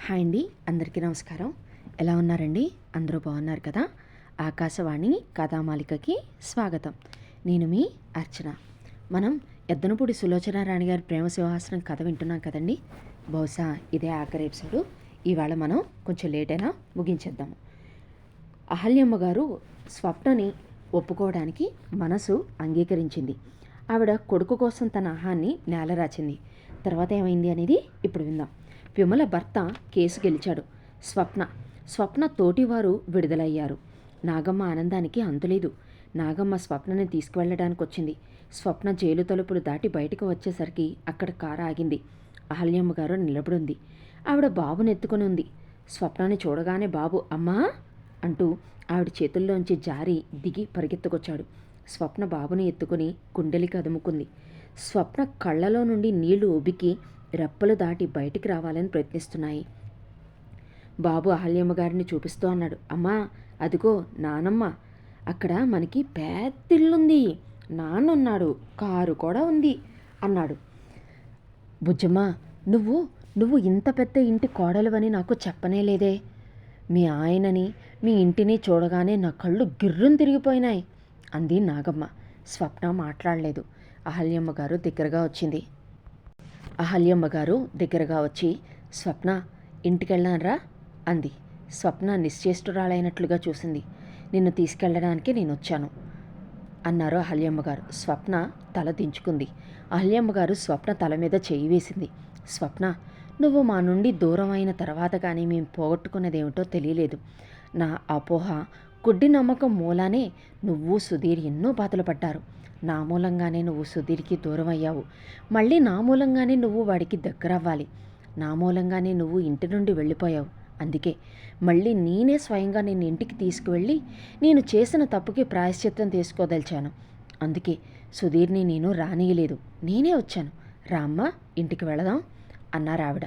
Hi అండి, అందరికీ నమస్కారం. ఎలా ఉన్నారండి? అందరూ బాగున్నారు కదా? ఆకాశవాణి కథామాలికకి స్వాగతం. నేను మీ అర్చన. మనం ఎద్దనపూడి సులోచన రాణి గారి ప్రేమ సింహాసనం కథ వింటున్నాం కదండి. బహుశా ఇదే ఆఖరి ఎపిసోడు. ఇవాళ మనం కొంచెం లేట్ అయినా ముగించేద్దాము. అహల్యమ్మ గారు స్వప్నని ఒప్పుకోవడానికి మనసు అంగీకరించింది. ఆవిడ కొడుకు కోసం తన ఆహాన్ని నేలరాచింది. తర్వాత ఏమైంది అనేది ఇప్పుడు విందాం. విమల భర్త కేసు గెలిచాడు. స్వప్న తోటివారు విడుదలయ్యారు. నాగమ్మ ఆనందానికి అంతులేదు. నాగమ్మ స్వప్నని తీసుకువెళ్ళడానికి వచ్చింది. స్వప్న జైలు తలుపులు దాటి బయటకు వచ్చేసరికి అక్కడ కారు ఆగింది. అహల్యమ్మ గారు నిలబడింది. ఆవిడ బాబుని ఎత్తుకుని ఉంది. స్వప్నని చూడగానే బాబు అమ్మా అంటూ ఆవిడ చేతుల్లోంచి జారి దిగి పరిగెత్తుకొచ్చాడు. స్వప్న బాబుని ఎత్తుకుని గుండెలికి అదుముకుంది. స్వప్న కళ్ళలో నుండి నీళ్లు ఉబికి రెప్పలు దాటి బయటికి రావాలని ప్రయత్నిస్తున్నాయి. బాబు అహల్యమ్మ గారిని చూపిస్తూ అన్నాడు, అమ్మా అదిగో నానమ్మ, అక్కడ మనకి పెద్దిల్లుంది, నాన్నున్నాడు, కారు కూడా ఉంది అన్నాడు. బుజ్జమ్మ, నువ్వు ఇంత పెద్ద ఇంటి కోడలువని నాకు చెప్పనేలేదే. మీ ఆయనని మీ ఇంటిని చూడగానే నా కళ్ళు గిర్రును తిరిగిపోయినాయి అంది నాగమ్మ. స్వప్న మాట్లాడలేదు. అహల్యమ్మ గారు దగ్గరగా వచ్చి స్వప్న ఇంటికెళ్ళానరా అంది. స్వప్న నిశ్చేష్టురాలైనట్లుగా చూసింది. నిన్ను తీసుకెళ్ళడానికి నేను వచ్చాను అన్నారు అహల్యమ్మ గారు. స్వప్న తల దించుకుంది. అహల్యమ్మ గారు స్వప్న తల మీద చేయి వేసింది. స్వప్న, నువ్వు మా నుండి దూరం అయిన తర్వాత కానీ మేము పోగొట్టుకున్నదేమిటో తెలియలేదు. నా అపోహ, గుడ్డి నమ్మకం మూలానే నువ్వు సుధీర్ ఎన్నో బాధలు పడ్డారు. నా మూలంగానే నువ్వు సుధీర్కి దూరం అయ్యావు. మళ్ళీ నా మూలంగానే నువ్వు వాడికి దగ్గరవ్వాలి. నా మూలంగానే నువ్వు ఇంటి నుండి వెళ్ళిపోయావు. అందుకే మళ్ళీ నేనే స్వయంగా నిన్ను ఇంటికి తీసుకువెళ్ళి నేను చేసిన తప్పుకి ప్రాయశ్చిత్తం తీసుకోదలిచాను. అందుకే సుధీర్ని నేను రానియలేదు. నేనే వచ్చాను. రామ్మ, ఇంటికి వెళదాం అన్నారు ఆవిడ.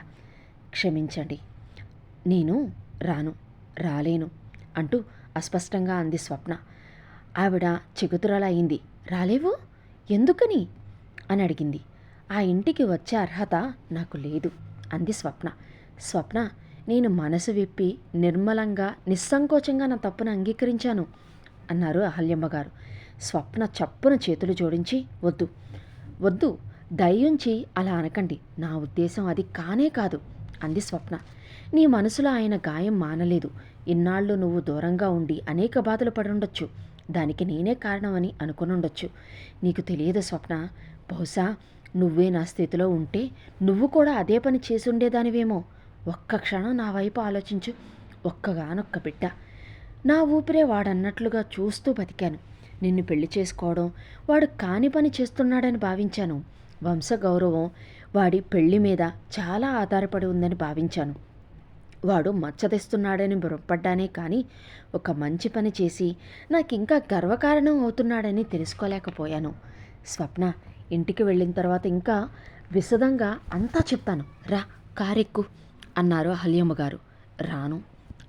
క్షమించండి, నేను రాలేను అంటూ అస్పష్టంగా అంది స్వప్న. ఆవిడ చెగుతురలయింది. రాలేవు? ఎందుకని అని అడిగింది. ఆ ఇంటికి వచ్చే అర్హత నాకు లేదు అంది స్వప్న, నేను మనసు విప్పి నిర్మలంగా నిస్సంకోచంగా నా తప్పును అంగీకరించాను అన్నారు అహల్యమ్మ గారు. స్వప్న చప్పున చేతులు జోడించి, వద్దు, దయ్యుంచి అలా అనకండి. నా ఉద్దేశం అది కానే కాదు అంది స్వప్న. నీ మనసులో ఆయన గాయం మానలేదు. ఇన్నాళ్ళు నువ్వు దూరంగా ఉండి అనేక బాధలు పడుండొచ్చు. దానికి నేనే కారణమని అనుకునుండొచ్చు. నీకు తెలియదు స్వప్న. బహుశా నువ్వే నా స్థితిలో ఉంటే నువ్వు కూడా అదే పని చేసుండేదానివేమో. ఒక్క క్షణం నా వైపు ఆలోచించు. ఒక్కగానొక్క బిడ్డ. నా ఊపిరే వాడన్నట్లుగా చూస్తూ బతికాను. నిన్ను పెళ్లి చేసుకోవడం వాడు కాని పని చేస్తున్నాడని భావించాను. వంశగౌరవం వాడి పెళ్లి మీద చాలా ఆధారపడి ఉందని భావించాను. వాడు మచ్చతెస్తున్నాడని భ్రమపడ్డానే కానీ ఒక మంచి పని చేసి నాకింకా గర్వకారణం అవుతున్నాడని తెలుసుకోలేకపోయాను. స్వప్న, ఇంటికి వెళ్ళిన తర్వాత ఇంకా విశదంగా అంతా చెప్తాను. రా, కారెక్కు అన్నారు అహల్యమ్మ గారు. రాను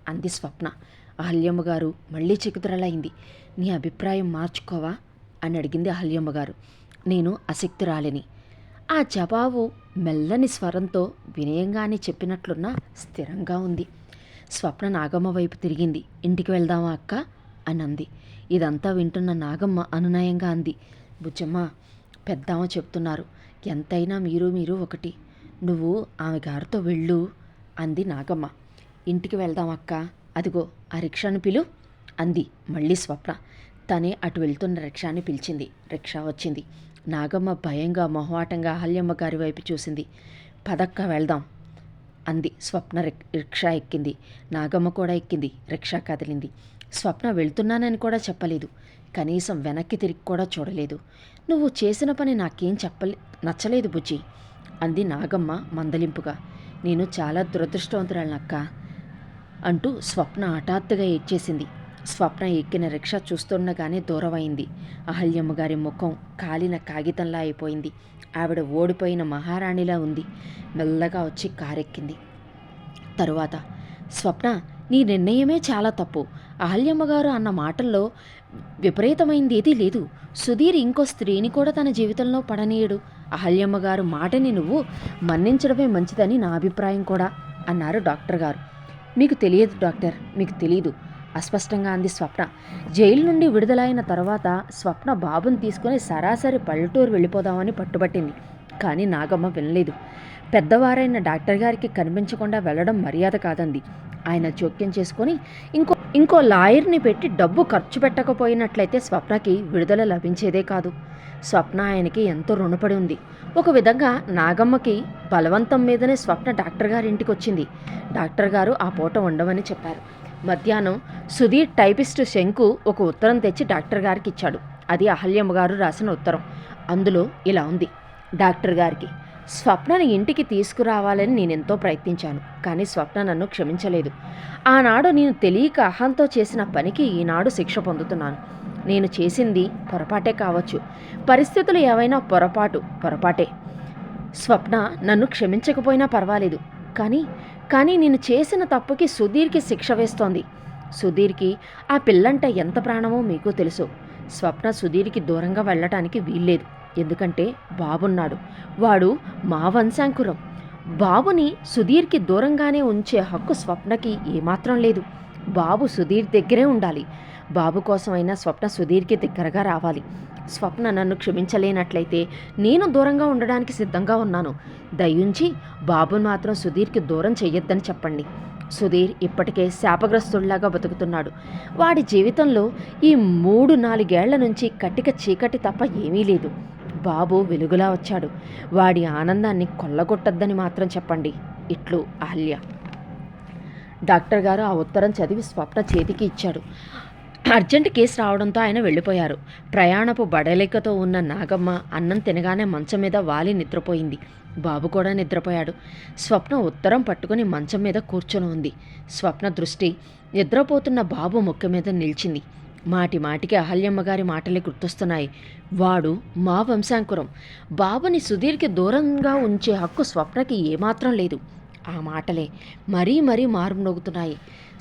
అంది స్వప్న. అహల్యమ్మ గారు మళ్ళీ చికుతురలైంది. నీ అభిప్రాయం మార్చుకోవా అని అడిగింది అహల్యమ్మ గారు. నేను అశక్తురాలిని. ఆ జవాబు మెల్లని స్వరంతో వినయంగానే చెప్పినట్లున్నా స్థిరంగా ఉంది. స్వప్న నాగమ్మ వైపు తిరిగింది. ఇంటికి వెళ్దామా అక్క అని అంది. ఇదంతా వింటున్న నాగమ్మ అనునయంగా అంది, బుజ్జమ్మ, పెద్దామ చెప్తున్నారు. ఎంతైనా మీరు ఒకటి. నువ్వు ఆమె గారితో వెళ్ళు అంది నాగమ్మ. ఇంటికి వెళ్దాం అక్క, అదిగో ఆ రిక్షాను పిలు అంది మళ్ళీ స్వప్న. తనే అటు వెళ్తున్న రిక్షాని పిలిచింది. రిక్షా వచ్చింది. నాగమ్మ భయంగా మొహమాటంగా అహల్యమ్మ గారి వైపు చూసింది. పదక్క వెళ్దాం అంది. స్వప్న రిక్షా ఎక్కింది. నాగమ్మ కూడా ఎక్కింది. రిక్షా కదిలింది. స్వప్న వెళ్తున్నానని కూడా చెప్పలేదు. కనీసం వెనక్కి తిరిగి కూడా చూడలేదు. నువ్వు చేసిన పని నాకేం నచ్చలేదు బుజ్జి అంది నాగమ్మ మందలింపుగా. నేను చాలా దురదృష్టవంతురాలనక్క అంటూ స్వప్న హఠాత్తుగా ఏడ్చేసింది. స్వప్న ఎక్కిన రిక్షా చూస్తుండగానే దూరమైంది. అహల్యమ్మ గారి ముఖం కాలిన కాగితంలా అయిపోయింది. ఆవిడ ఓడిపోయిన మహారాణిలా ఉంది. మెల్లగా వచ్చి కారెక్కింది. తరువాత, స్వప్న, నీ నిర్ణయమే చాలా తప్పు. అహల్యమ్మ గారు అన్న మాటల్లో విపరీతమైంది ఏదీ లేదు. సుధీర్ ఇంకో స్త్రీని కూడా తన జీవితంలో పడనీయడు. అహల్యమ్మ గారు మాటని నువ్వు మన్నించడమే మంచిదని నా అభిప్రాయం కూడా అన్నారు డాక్టర్ గారు. మీకు తెలియదు డాక్టర్, మీకు తెలీదు అస్పష్టంగా అంది స్వప్న. జైలు నుండి విడుదలైన తర్వాత స్వప్న బాబుని తీసుకుని సరాసరి పల్లెటూరు వెళ్ళిపోదామని పట్టుబట్టింది. కానీ నాగమ్మ వినలేదు. పెద్దవారైన డాక్టర్ గారికి కనిపించకుండా వెళ్ళడం మర్యాద కాదంది. ఆయన జోక్యం చేసుకొని ఇంకో లాయర్ని పెట్టి డబ్బు ఖర్చు పెట్టకపోయినట్లయితే స్వప్నకి విడుదల లభించేదే కాదు. స్వప్న ఆయనకి ఎంతో రుణపడి ఉంది. ఒక విధంగా నాగమ్మకి బలవంతం మీదనే స్వప్న డాక్టర్ గారి ఇంటికి వచ్చింది. డాక్టర్ గారు ఆ పూట ఉండమని చెప్పారు. మధ్యాహ్నం సుధీర్ టైపిస్టు శంకు ఒక ఉత్తరం తెచ్చి డాక్టర్ గారికి ఇచ్చాడు. అది అహల్యమ్మ గారు రాసిన ఉత్తరం. అందులో ఇలా ఉంది: డాక్టర్ గారికి, స్వప్నని ఇంటికి తీసుకురావాలని నేనెంతో ప్రయత్నించాను, కానీ స్వప్న నన్ను క్షమించలేదు. ఆనాడు నేను తెలియక అహంతో చేసిన పనికి ఈనాడు శిక్ష పొందుతున్నాను. నేను చేసింది పొరపాటే కావచ్చు. పరిస్థితులు ఏవైనా పొరపాటే. స్వప్న నన్ను క్షమించకపోయినా పర్వాలేదు, కానీ నేను చేసిన తప్పుకి సుధీర్కి శిక్ష వేస్తోంది. సుధీర్కి ఆ పిల్లంటే ఎంత ప్రాణమో మీకు తెలుసు. స్వప్న సుధీర్కి దూరంగా వెళ్ళటానికి వీల్లేదు. ఎందుకంటే బాబున్నాడు. వాడు మా వంశాంకురం. బాబుని సుధీర్కి దూరంగానే ఉంచే హక్కు స్వప్నకి ఏమాత్రం లేదు. బాబు సుధీర్ దగ్గరే ఉండాలి. బాబు కోసమైనా స్వప్న సుధీర్కి దగ్గరగా రావాలి. స్వప్న నన్ను క్షమించలేనట్లయితే నేను దూరంగా ఉండడానికి సిద్ధంగా ఉన్నాను. దయించి బాబుని మాత్రం సుధీర్కి దూరం చెయ్యొద్దని చెప్పండి. సుధీర్ ఇప్పటికే శాపగ్రస్తుడిలాగా బతుకుతున్నాడు. వాడి జీవితంలో ఈ 3-4 ఏళ్ల నుంచి కటిక చీకటి తప్ప ఏమీ లేదు. బాబు వెలుగులా వచ్చాడు. వాడి ఆనందాన్ని కొల్లగొట్టద్దని మాత్రం చెప్పండి. ఇట్లు అహల్య. డాక్టర్ గారు ఆ ఉత్తరం చదివి స్వప్న చేతికి ఇచ్చాడు. అర్జెంట్ కేసు రావడంతో ఆయన వెళ్ళిపోయారు. ప్రయాణపు బడలికతో ఉన్న నాగమ్మ అన్నం తినగానే మంచం మీద వాలి నిద్రపోయింది. బాబు కూడా నిద్రపోయాడు. స్వప్న ఉత్తరం పట్టుకుని మంచం మీద కూర్చొని ఉంది. స్వప్న దృష్టి నిద్రపోతున్న బాబు ముక్క మీద నిలిచింది. మాటికి అహల్యమ్మగారి మాటలే గుర్తొస్తున్నాయి. వాడు మా వంశాంకురం. బాబుని సుధీర్కి దూరంగా ఉంచే హక్కు స్వప్నకి ఏమాత్రం లేదు. ఆ మాటలే మరీ మారుమోగుతున్నాయి.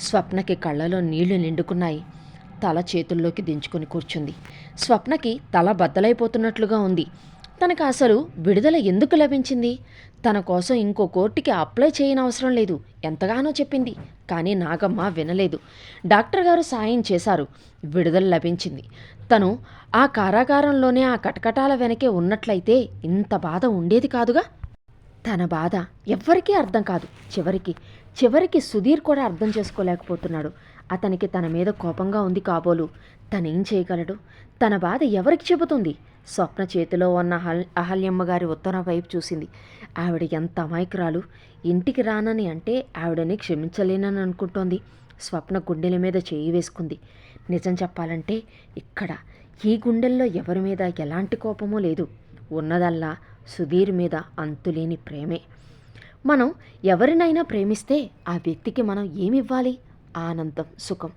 స్వప్నకి కళ్ళలో నీళ్లు నిండుకున్నాయి. తల చేతుల్లోకి దించుకొని కూర్చుంది. స్వప్నకి తల బద్దలైపోతున్నట్లుగా ఉంది. తనకు అసలు విడుదల ఎందుకు లభించింది? తన కోసం ఇంకో కోర్టుకి అప్లై చేయనవసరం లేదు ఎంతగానో చెప్పింది. కానీ నాగమ్మ వినలేదు. డాక్టర్ గారు సాయం చేశారు. విడుదల లభించింది. తను ఆ కారాగారంలోనే ఆ కటకటాల వెనకే ఉన్నట్లయితే ఇంత బాధ ఉండేది కాదుగా. తన బాధ ఎవ్వరికీ అర్థం కాదు. చివరికి సుధీర్ కూడా అర్థం చేసుకోలేకపోతున్నాడు. అతనికి తన మీద కోపంగా ఉంది కాబోలు. తనేం చేయగలడు? తన బాధ ఎవరికి చెబుతుంది? స్వప్న చేతిలో ఉన్న అహల్యమ్మ గారి ఉత్తరం వైపు చూసింది. ఆవిడ ఎంత అమాయకురాలు. ఇంటికి రానని అంటే ఆవిడని క్షమించలేనని అనుకుంటోంది. స్వప్న గుండెల మీద చేయి వేసుకుంది. నిజం చెప్పాలంటే ఇక్కడ ఈ గుండెల్లో ఎవరి మీద ఎలాంటి కోపమూ లేదు. ఉన్నదల్లా సుధీర్ మీద అంతులేని ప్రేమే. మనం ఎవరినైనా ప్రేమిస్తే ఆ వ్యక్తికి మనం ఏమివ్వాలి? ఆనందం, సుఖం.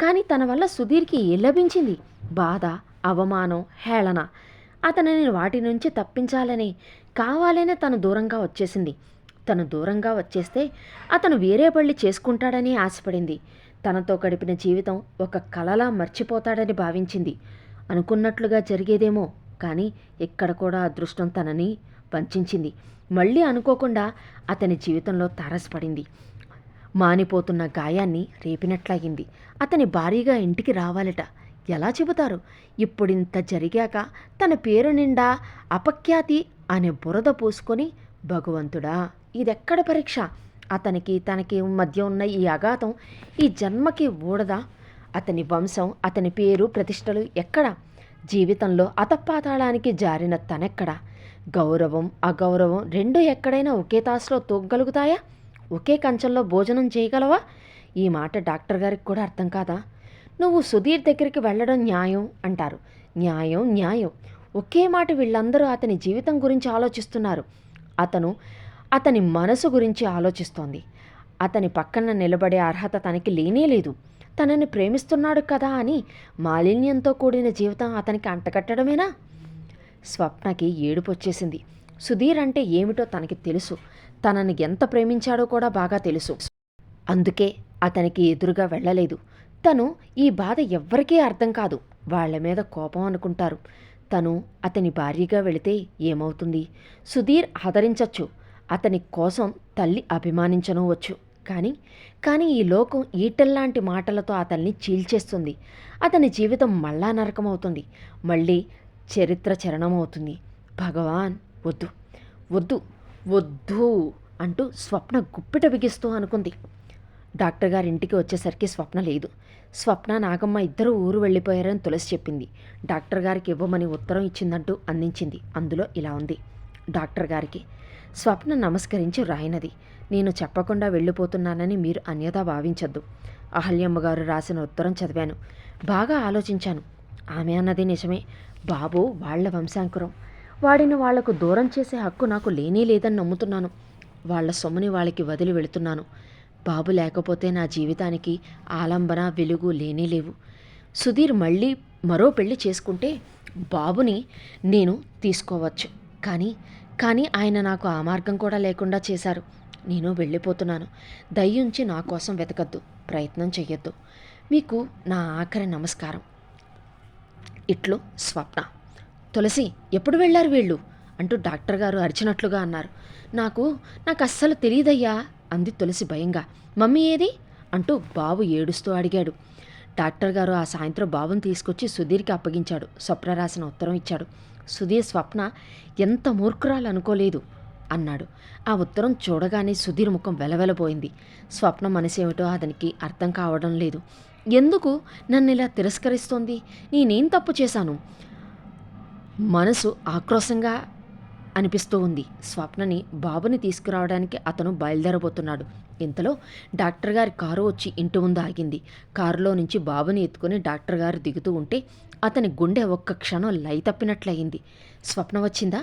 కానీ తన వల్ల సుధీర్కి ఏం లభించింది? బాధ, అవమానం, హేళన. అతనిని వాటి నుంచి తప్పించాలని కావాలనే తను దూరంగా వచ్చేసింది. తను దూరంగా వచ్చేస్తే అతను వేరే పెళ్లి చేసుకుంటాడని ఆశపడింది. తనతో గడిపిన జీవితం ఒక కలలా మర్చిపోతాడని భావించింది. అనుకున్నట్లుగా జరిగేదేమో, కానీ ఇక్కడ కూడా అదృష్టం తనని వంచింది. మళ్ళీ అనుకోకుండా అతని జీవితంలో తారసపడింది. మానిపోతున్న గాయాన్ని రేపినట్లయింది. అతని భారీగా ఇంటికి రావాలట. ఎలా చెబుతారు? ఇప్పుడింత జరిగాక తన పేరు నిండా అపఖ్యాతి అనే బురద పూసుకొని, భగవంతుడా ఇదెక్కడ పరీక్ష? తనకి మధ్య ఉన్న ఈ అఘాతం ఈ జన్మకి ఊడదా? అతని వంశం, అతని పేరు, ప్రతిష్టలు ఎక్కడ? జీవితంలో అతపాతాళానికి జారిన తనెక్కడ? గౌరవం, అగౌరవం రెండూ ఎక్కడైనా ఒకే తాసులో తూగలుగుతాయా? ఒకే కంచంలో భోజనం చేయగలవా? ఈ మాట డాక్టర్ గారికి కూడా అర్థం కాదా? నువ్వు సుధీర్ దగ్గరికి వెళ్ళడం న్యాయం అంటారు. న్యాయం. ఒకే మాట వీళ్ళందరూ అతని జీవితం గురించి ఆలోచిస్తున్నారు. అతని మనసు గురించి ఆలోచిస్తోంది. అతని పక్కన నిలబడే అర్హత తనకి లేనేలేదు. తనని ప్రేమిస్తున్నాడు కదా అని మాలిన్యంతో కూడిన జీవితం అతనికి అంటగట్టడమేనా? స్వప్నకి ఏడుపొచ్చేసింది. సుధీర్ అంటే ఏమిటో తనకి తెలుసు. తనని ఎంత ప్రేమించాడో కూడా బాగా తెలుసు. అందుకే అతనికి ఎదురుగా వెళ్ళలేదు. తను ఈ బాధ ఎవ్వరికీ అర్థం కాదు. వాళ్ల మీద కోపం అనుకుంటారు. తను అతని భార్యగా వెళితే ఏమవుతుంది? సుధీర్ ఆదరించచ్చు. అతని కోసం తల్లి అభిమానించనవచ్చు, కానీ ఈ లోకం ఈటెల్లాంటి మాటలతో అతన్ని చీల్చేస్తుంది. అతని జీవితం మళ్ళా నరకమవుతుంది, మళ్ళీ చరిత్ర చరణమవుతుంది. భగవాన్, వద్దు వద్దు వద్దు అంటూ స్వప్న గుప్పిట బిగిస్తూ అనుకుంది. డాక్టర్ గారి ఇంటికి వచ్చేసరికి స్వప్న లేదు. స్వప్న, నాగమ్మ ఇద్దరూ ఊరు వెళ్ళిపోయారని తులసి చెప్పింది. డాక్టర్ గారికి ఇవ్వమని ఉత్తరం ఇచ్చిందంటూ అందించింది. అందులో ఇలా ఉంది: డాక్టర్ గారికి. స్వప్న నమస్కరించి రాయినది: నేను చెప్పకుండా వెళ్ళిపోతున్నానని మీరు అన్యథా భావించద్దు. అహల్యమ్మ గారు రాసిన ఉత్తరం చదివాను. బాగా ఆలోచించాను. ఆమె అన్నది నిజమే. బాబు వాళ్ల వంశాంకురం. వాడిని వాళ్లకు దూరం చేసే హక్కు నాకు లేనే లేదని నమ్ముతున్నాను. వాళ్ల సొమ్ముని వాళ్ళకి వదిలి వెళుతున్నాను. బాబు లేకపోతే నా జీవితానికి ఆలంబన, వెలుగు లేనేలేవు. సుధీర్ మళ్ళీ మరో పెళ్లి చేసుకుంటే బాబుని నేను తీసుకోవచ్చు. కానీ ఆయన నాకు ఆ మార్గం కూడా లేకుండా చేశారు. నేను వెళ్ళిపోతున్నాను. దయ్యుంచి నా కోసం వెతకద్దు, ప్రయత్నం చెయ్యొద్దు. మీకు నా ఆఖరి నమస్కారం. ఇట్లు స్వప్న. తులసి, ఎప్పుడు వెళ్ళారు వీళ్ళు అంటూ డాక్టర్ గారు అరిచినట్లుగా అన్నారు. నాకు అస్సలు తెలియదయ్యా అంది తులసి భయంగా. మమ్మీ ఏది అంటూ బాబు ఏడుస్తూ అడిగాడు. డాక్టర్ గారు ఆ సాయంత్రం బాబుని తీసుకొచ్చి సుధీర్కి అప్పగించాడు. స్వప్న రాసిన ఉత్తరం ఇచ్చాడు. సుధీర్, స్వప్న ఎంత మూర్ఖురాలు అనుకోలేదు అన్నాడు. ఆ ఉత్తరం చూడగానే సుధీర్ ముఖం వెలవెలబోయింది. స్వప్న మనసేమిటో అతనికి అర్థం కావడం లేదు. ఎందుకు నన్ను ఇలా తిరస్కరిస్తోంది? నేనేం తప్పు చేశాను? మనసు ఆక్రోశంగా అనిపిస్తూ ఉంది. స్వప్నని, బాబుని తీసుకురావడానికి అతను బయలుదేరబోతున్నాడు. ఇంతలో డాక్టర్ గారి కారు వచ్చి ఇంటి ముందు ఆగింది. కారులో నుంచి బాబుని ఎత్తుకుని డాక్టర్ గారు దిగుతూ ఉంటే అతని గుండె ఒక్క క్షణం లయ తప్పినట్లయింది. స్వప్న వచ్చిందా?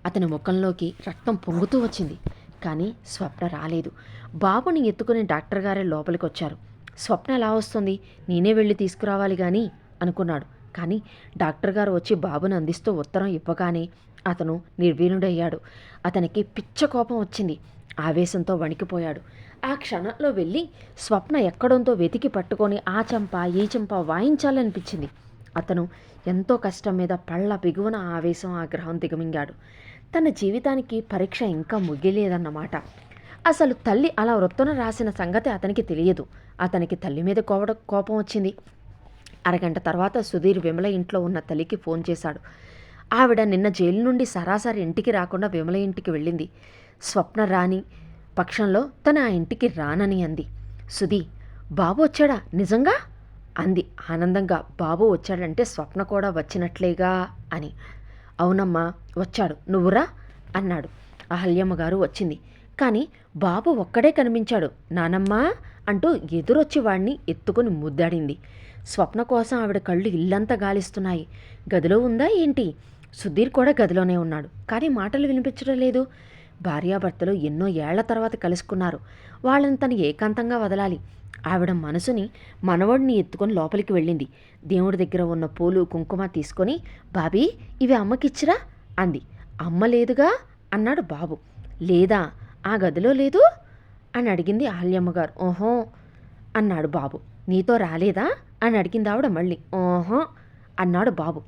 అతని ముఖంలోకి రక్తం పొంగుతూ వచ్చింది. కానీ స్వప్న రాలేదు. బాబుని ఎత్తుకుని డాక్టర్ గారే లోపలికి వచ్చారు. స్వప్న ఎలా వస్తుంది? నేనే వెళ్ళి తీసుకురావాలి కానీ అనుకున్నాడు. కానీ డాక్టర్ గారు వచ్చి బాబుని అందిస్తూ ఉత్తరం ఇవ్వగానే అతను నిర్వీణుడయ్యాడు. అతనికి పిచ్చ కోపం వచ్చింది. ఆవేశంతో వణికిపోయాడు. ఆ క్షణంలో వెళ్ళి స్వప్న ఎక్కడంతో వెతికి పట్టుకొని ఆ చెంప ఈ చెంప వాయించాలనిపించింది. అతను ఎంతో కష్టం మీద పళ్ళ బిగువన ఆవేశం, ఆగ్రహం దిగమింగాడు. తన జీవితానికి పరీక్ష ఇంకా ముగిలేదన్నమాట. అసలు తల్లి అలా వృత్తన రాసిన సంగతి అతనికి తెలియదు. అతనికి తల్లి మీద కోపం వచ్చింది. అరగంట తర్వాత సుధీర్ విమల ఇంట్లో ఉన్న తల్లికి ఫోన్ చేశాడు. ఆవిడ నిన్న జైలు నుండి సరాసరి ఇంటికి రాకుండా విమల ఇంటికి వెళ్ళింది. స్వప్న రాని పక్షంలో తన ఆ ఇంటికి రానని అంది. సుధీ, బాబు వచ్చాడా నిజంగా అంది ఆనందంగా. బాబు వచ్చాడంటే స్వప్న కూడా వచ్చినట్లేగా అని. అవునమ్మా, వచ్చాడు, నువ్వురా అన్నాడు. అహల్యమ్మ గారు వచ్చింది. కానీ బాబు ఒక్కడే కనిపించాడు. నానమ్మా అంటూ ఎదురొచ్చి వాడిని ఎత్తుకుని ముద్దాడింది. స్వప్న కోసం ఆవిడ కళ్ళు ఇల్లంతా గాలిస్తున్నాయి. గదిలో ఉందా ఏంటి? సుధీర్ కూడా గదిలోనే ఉన్నాడు. కానీ మాటలు వినిపించడం లేదు. భార్యాభర్తలు ఎన్నో ఏళ్ల తర్వాత కలుసుకున్నారు. వాళ్ళని తను ఏకాంతంగా వదలాలి. ఆవిడ మనసుని మనవడిని ఎత్తుకొని లోపలికి వెళ్ళింది. దేవుడి దగ్గర ఉన్న పూలు కుంకుమ తీసుకొని, బాబీ ఇవి అమ్మకిచ్చిరా అంది. అమ్మ లేదుగా అన్నాడు బాబు. లేదా? ఆ గదిలో లేదు అని అడిగింది అహల్యమ్మగారు. ఓహో అన్నాడు బాబు. నీతో రాలేదా అని అడిగింది ఆవిడ మళ్ళీ. ఓహో అన్నాడు బాబు.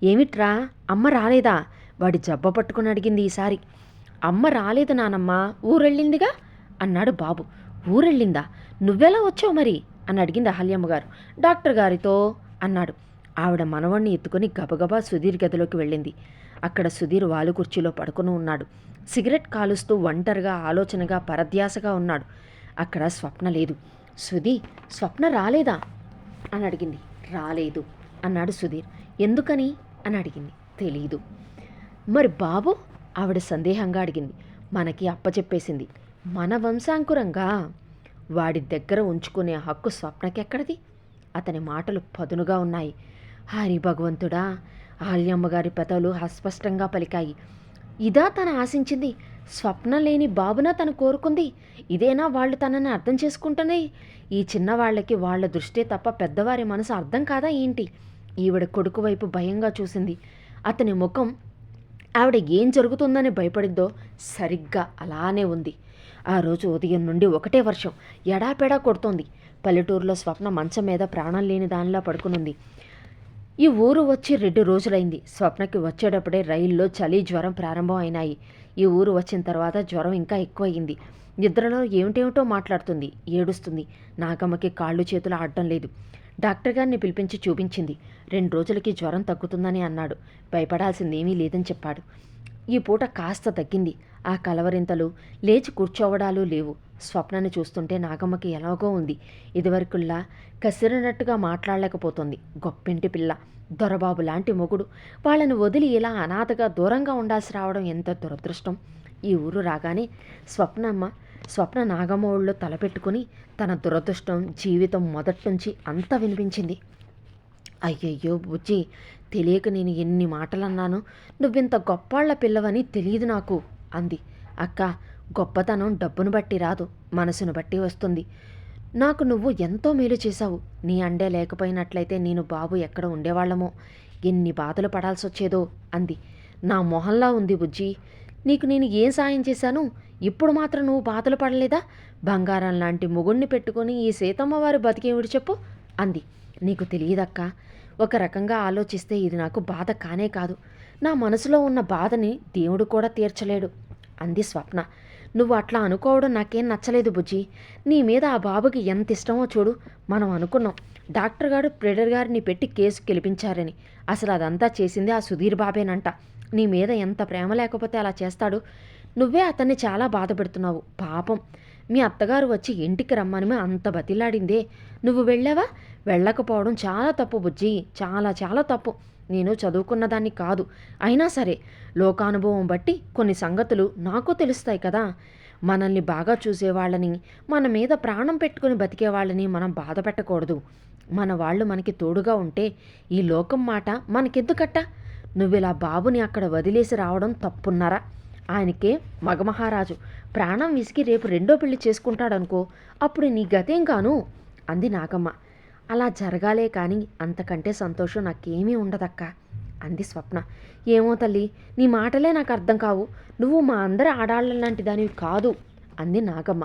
ఏమిట్రా, అమ్మ రాలేదా? వాడి జబ్బ పట్టుకుని అడిగింది ఈసారి. అమ్మ రాలేదు నానమ్మ, ఊరెళ్ళిందిగా అన్నాడు బాబు. ఊరెళ్ళిందా? నువ్వెలా వచ్చావు మరి అని అడిగింది అహల్యమ్మగారు. డాక్టర్ గారితో అన్నాడు. ఆవిడ మనవణ్ణి ఎత్తుకొని గబగబా సుధీర్ గదిలోకి వెళ్ళింది. అక్కడ సుధీర్ వాలు కుర్చీలో పడుకుని ఉన్నాడు. సిగరెట్ కాలుస్తూ ఒంటరిగా ఆలోచనగా పరధ్యాసగా ఉన్నాడు. అక్కడ స్వప్న లేదు. సుధీ, స్వప్న రాలేదా అని అడిగింది. రాలేదు అన్నాడు సుధీర్. ఎందుకని అని అడిగింది. తెలీదు. మరి బాబు? ఆవిడ సందేహంగా అడిగింది. మనకి అప్పచెప్పేసింది. మన వంశాంకురంగా వాడి దగ్గర ఉంచుకునే హక్కు స్వప్నకెక్కడిది? అతని మాటలు పదునుగా ఉన్నాయి. హరి భగవంతుడా! ఆల్యమ్మగారి పెదవులు అస్పష్టంగా పలికాయి. ఇదా తను ఆశించింది? స్వప్న లేని బాబున తను కోరుకుంది? ఇదేనా వాళ్ళు తనని అర్థం చేసుకుంటున్నాయి? ఈ చిన్నవాళ్లకి వాళ్ల దృష్టే తప్ప పెద్దవారి మనసు అర్థం కాదా ఏంటి? ఈవిడ కొడుకు వైపు భయంగా చూసింది. అతని ముఖం ఆవిడ ఏం జరుగుతుందని భయపడిందో సరిగ్గా అలానే ఉంది. ఆ రోజు ఉదయం నుండి ఒకటే వర్షం ఎడాపెడా కొడుతోంది. పల్లెటూరులో స్వప్న మంచం మీద ప్రాణం లేని దానిలా పడుకునుంది. ఈ ఊరు వచ్చి 2 రోజులైంది. స్వప్నకి వచ్చేటప్పుడే రైల్లో చలి, జ్వరం ప్రారంభం అయినాయి. ఈ ఊరు వచ్చిన తర్వాత జ్వరం ఇంకా ఎక్కువయింది. నిద్రలో ఏమిటేమిటో మాట్లాడుతుంది, ఏడుస్తుంది. నాగమ్మకి కాళ్ళు చేతులు ఆడడం లేదు. డాక్టర్ గారిని పిలిపించి చూపించింది. 2 రోజులకి జ్వరం తగ్గుతుందని అన్నాడు. భయపడాల్సిందేమీ లేదని చెప్పాడు. ఈ పూట కాస్త తగ్గింది. ఆ కలవరింతలు, లేచి కూర్చోవడాలు లేవు. స్వప్నాన్ని చూస్తుంటే నాగమ్మకి ఎలాగో ఉంది. ఇదివరకుల్లా కసిరినట్టుగా మాట్లాడలేకపోతుంది. గొప్పింటి పిల్ల, దొరబాబు లాంటి మొగుడు. వాళ్ళని వదిలి ఇలా అనాథగా దూరంగా ఉండాల్సి రావడం ఎంత దురదృష్టం. ఈ ఊరు రాగానే స్వప్న నాగమ్మ ఊళ్ళో తలపెట్టుకుని తన దురదృష్టం, జీవితం మొదట్నుంచి అంతా వినిపించింది. అయ్యయ్యో బుజ్జి, తెలియక నేను ఎన్ని మాటలన్నాను. నువ్వింత గొప్పాళ్ల పిల్లవని తెలియదు నాకు అంది. అక్క, గొప్పతనం డబ్బును బట్టి రాదు, మనసును బట్టి వస్తుంది. నాకు నువ్వు ఎంతో మేలు చేశావు. నీ అండే లేకపోయినట్లయితే నేను బాబు ఎక్కడ ఉండేవాళ్ళమో, ఎన్ని బాధలు పడాల్సి వచ్చేదో అంది. నా మొహంలా ఉంది బుజ్జి. నీకు నేను ఏం సాయం చేశాను? ఇప్పుడు మాత్రం నువ్వు బాధలు పడలేదా? బంగారం లాంటి మొగుణ్ణి పెట్టుకొని ఈ సీతమ్మ వారి బతికేవిడి చెప్పు అంది. నీకు తెలియదక్కా, ఒక రకంగా ఆలోచిస్తే ఇది నాకు బాధ కానే కాదు. నా మనసులో ఉన్న బాధని దేవుడు కూడా తీర్చలేడు అంది స్వప్న. నువ్వు అట్లా అనుకోవడం నాకేం నచ్చలేదు బుజ్జి. నీ మీద ఆ బాబుకి ఎంత ఇష్టమో చూడు. మనం అనుకున్నాం డాక్టర్ గారు ప్రెడర్ గారిని పెట్టి కేసు గెలిపించారని. అసలు అదంతా చేసింది ఆ సుధీర్ బాబేనంట. నీ మీద ఎంత ప్రేమ లేకపోతే అలా చేస్తాడు? నువ్వే అతన్ని చాలా బాధ పెడుతున్నావు. పాపం, మీ అత్తగారు వచ్చి ఇంటికి రమ్మని అంత బతిలాడిందే. నువ్వు వెళ్ళావా? వెళ్ళకపోవడం చాలా తప్పు బుజ్జి, చాలా చాలా తప్పు. నేను చదువుకున్నదాన్ని కాదు, అయినా సరే లోకానుభవం బట్టి కొన్ని సంగతులు నాకు తెలుస్తాయి కదా. మనల్ని బాగా చూసేవాళ్ళని, మన మీద ప్రాణం పెట్టుకుని బతికేవాళ్ళని మనం బాధ పెట్టకూడదు. మన వాళ్ళు మనకి తోడుగా ఉంటే ఈ లోకం మాట మనకెందుకట్ట? నువ్విలా బాబుని అక్కడ వదిలేసి రావడం తప్పున్నారా? ఆయనకే మగమహారాజు, ప్రాణం విసిగి రేపు 2వ పెళ్లి చేసుకుంటాడనుకో, అప్పుడు నీ గతేం కాను అంది నాగమ్మ. అలా జరగాలే కానీ అంతకంటే సంతోషం నాకేమీ ఉండదక్క అంది స్వప్న. ఏమో తల్లి, నీ మాటలే నాకు అర్థం కావు. నువ్వు మా అందరి ఆడాళ్ళ లాంటి దానివి కాదు అంది నాగమ్మ.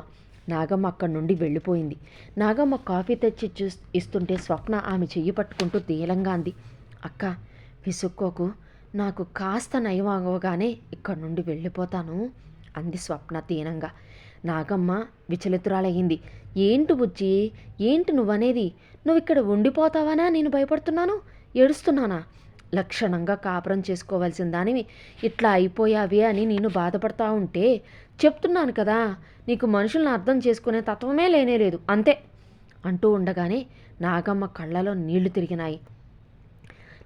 నాగమ్మ అక్కడి నుండి వెళ్ళిపోయింది. నాగమ్మ కాఫీ తెచ్చి ఇస్తుంటే స్వప్న ఆమె చెయ్యి పట్టుకుంటూ దీనంగా అంది. అక్క, విసుక్కోకు, నాకు కాస్త నయం అవ్వగానే ఇక్కడి నుండి వెళ్ళిపోతాను అంది స్వప్న దీనంగా. నాగమ్మ విచలితురాలయ్యింది. ఏంటి బుజ్జి, ఏంటి నువ్వనేది? నువ్వు ఇక్కడ ఉండిపోతావనా నేను భయపడుతున్నాను? ఏడుస్తున్నానా? లక్షణంగా కాపురం చేసుకోవాల్సిన దానివి ఇట్లా అయిపోయావి అని నేను బాధపడతా ఉంటే చెప్తున్నాను కదా, నీకు మనుషులను అర్థం చేసుకునే తత్వమే లేనేలేదు అంతే అంటూ ఉండగానే నాగమ్మ కళ్ళలో నీళ్లు తిరిగినాయి.